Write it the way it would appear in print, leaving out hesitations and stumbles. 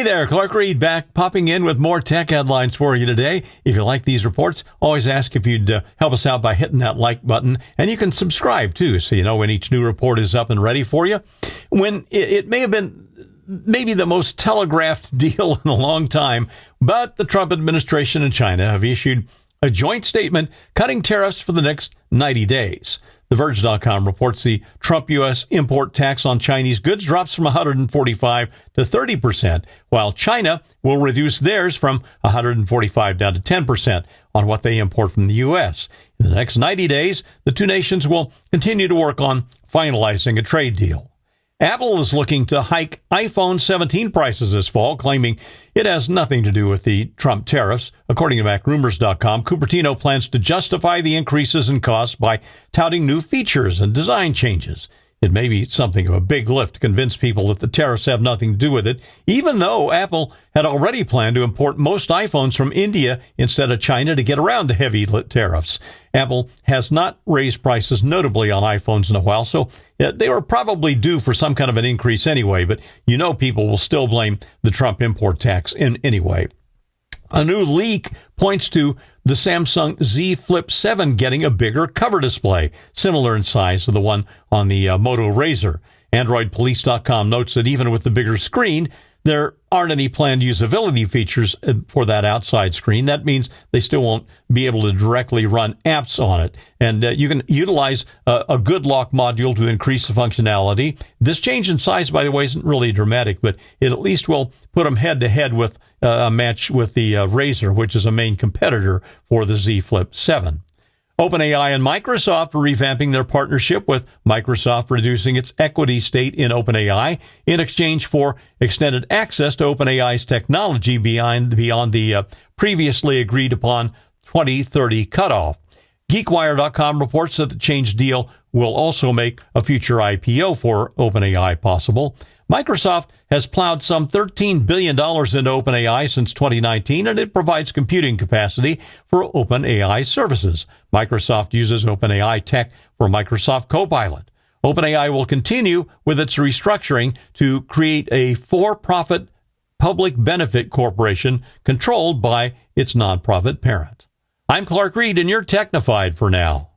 there, Clark Reid back, popping in with more tech headlines for you today. If you like these reports, always ask if you'd help us out by hitting that like button. And you can subscribe, too, so you know when each new report is up and ready for you. When it may have been maybe the most telegraphed deal in a long time, but the Trump administration and China have issued a joint statement cutting tariffs for the next 90 days. TheVerge.com reports the Trump U.S. import tax on Chinese goods drops from 145 to 30%, while China will reduce theirs from 145 down to 10% on what they import from the U.S. In the next 90 days, the two nations will continue to work on finalizing a trade deal. Apple is looking to hike iPhone 17 prices this fall, claiming it has nothing to do with the Trump tariffs. According to MacRumors.com, Cupertino plans to justify the increases in costs by touting new features and design changes. It may be something of a big lift to convince people that the tariffs have nothing to do with it, even though Apple had already planned to import most iPhones from India instead of China to get around the heavy tariffs. Apple has not raised prices notably on iPhones in a while, so they were probably due for some kind of an increase anyway, but you know people will still blame the Trump import tax in anyway. A new leak points to the Samsung Z Flip 7 getting a bigger cover display, similar in size to the one on the Moto Razr. AndroidPolice.com notes that even with the bigger screen, there aren't any planned usability features for that outside screen. That means they still won't be able to directly run apps on it. And you can utilize a good lock module to increase the functionality. This change in size, by the way, isn't really dramatic, but it at least will put them head-to-head with a match with the Razr, which is a main competitor for the Z Flip 7. OpenAI and Microsoft are revamping their partnership, with Microsoft reducing its equity stake in OpenAI in exchange for extended access to OpenAI's technology beyond the previously agreed upon 2030 cutoff. GeekWire.com reports that the change deal will also make a future IPO for OpenAI possible. Microsoft has plowed some $13 billion into OpenAI since 2019, and it provides computing capacity for OpenAI services. Microsoft uses OpenAI tech for Microsoft Copilot. OpenAI will continue with its restructuring to create a for-profit public benefit corporation controlled by its nonprofit parent. I'm Clark Reid, and you're Technified for now.